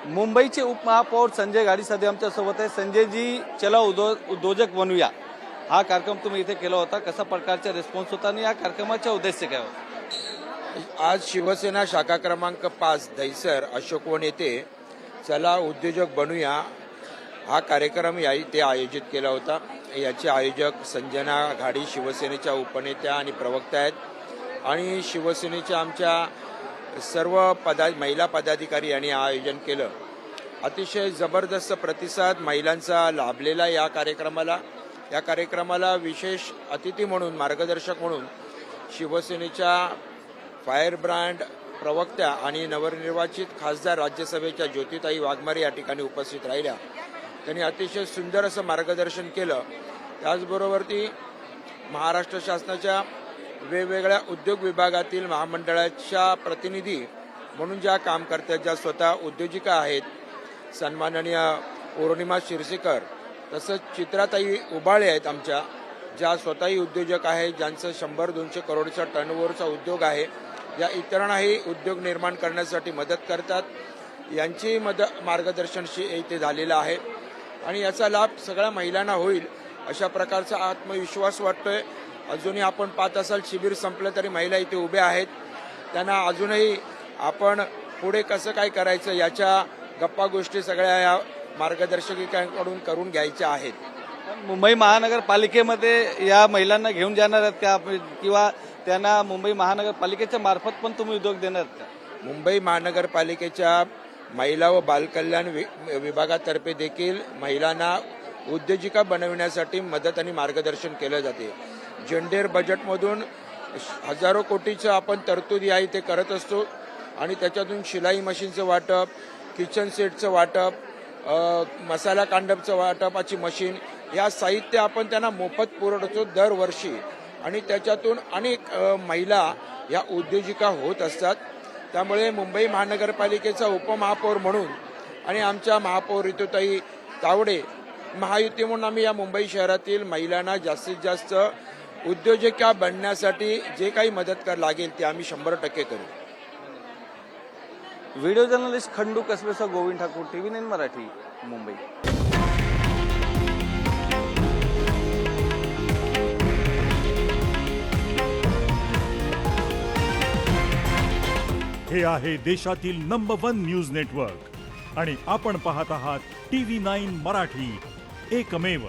मुंबईचे उपमहापौर संजय गाडी सध्या आमच्या सोबत आहे। संजयजी, चला उद्योजक बनूया हा कार्यक्रम तुम्ही इथे केला होता, कसा प्रकारचा रिस्पॉन्स होता आणि या कार्यक्रमाचा उद्देश काय होता? आज शिवसेना शाखा क्रमांक 5 दहिसर अशोकवन येथे चला उद्योजक बनूया हा कार्यक्रम इथे आयोजित केला होता। याचे आयोजक संजना घाडी शिवसेनेच्या उपनेत्या आणि प्रवक्त्या आहेत आणि शिवसेनेच्या आमच्या सर्व महिला पदाधिकारी यांनी आयोजन केलं। अतिशय जबरदस्त प्रतिसाद महिलांचा लाभलेला या कार्यक्रमाला विशेष अतिथी म्हणून मार्गदर्शक म्हणून शिवसेनेच्या फायर ब्रँड प्रवक्त्या आणि नवनिर्वाचित खासदार राज्यसभेच्या ज्योतिताई वाघमारे या ठिकाणी उपस्थित राहिल्या। त्यांनी अतिशय सुंदर असं मार्गदर्शन केलं। त्याचबरोबर ती महाराष्ट्र शासनाच्या वेगवेगळ्या उद्योग विभागातील महामंडळाच्या प्रतिनिधी म्हणून ज्या काम करतात, ज्या स्वतः उद्योजिका आहेत, सन्माननीय पौर्णिमा शिरसेकर तसंच चित्राताई उबाळे आहेत आमच्या, ज्या स्वतःही उद्योजक आहेत, ज्यांचं 100-200 करोडचा टर्नओव्हरचा उद्योग आहे, या इतरांनाही उद्योग निर्माण करण्यासाठी मदत करतात, यांची मार्गदर्शन इथे झालेलं आहे आणि याचा लाभ सगळ्या महिलांना होईल अशा प्रकारचा आत्मविश्वास वाटतोय। अजूनही आपण पाहत असाल शिबिर संपलं तरी महिला इथे उभ्या आहेत, त्यांना अजूनही आपण पुढे कसं काय करायचं याच्या गप्पा गोष्टी सगळ्या या मार्गदर्शकांकडून करून घ्यायच्या आहेत। मुंबई महानगरपालिकेमध्ये या महिलांना घेऊन जाणार आहेत का, किंवा त्यांना मुंबई महानगरपालिकेच्या मार्फत पण तुम्ही उद्योग देणार का? मुंबई महानगरपालिकेच्या महिला व बालकल्याण विभागातर्फे देखील महिलांना उद्योजिका बनविण्यासाठी मदत आणि मार्गदर्शन केलं जाते। जेंडर बजेटमधून हजारो कोटीचं आपण तरतूद या इथे करत असतो आणि त्याच्यातून शिलाई मशीनचं वाटप, किचन सेटचं वाटप, मसाला कांडपचं वाटपाची मशीन, या साहित्य आपण त्यांना मोफत पुरवतो दरवर्षी आणि त्याच्यातून अनेक महिला या उद्योजिका होत असतात। त्यामुळे मुंबई महानगरपालिकेचा उपमहापौर म्हणून आणि आमच्या महापौर ऋतुताई तावडे महायुती म्हणून आम्ही या मुंबई शहरातील महिलांना जास्तीत जास्त उद्योजिका बनण्यासाठी जे काही मदत लागेल ते आम्ही 100% करू। व्हिडिओ जर्नलिस्ट खंडू कसबेसह गोविंद ठाकूर, TV9 मराठी, मुंबई। हे आहे देशातील नंबर 1 न्यूज नेटवर्क आणि आपण पाहत आहात TV9 मराठी, एकमेव।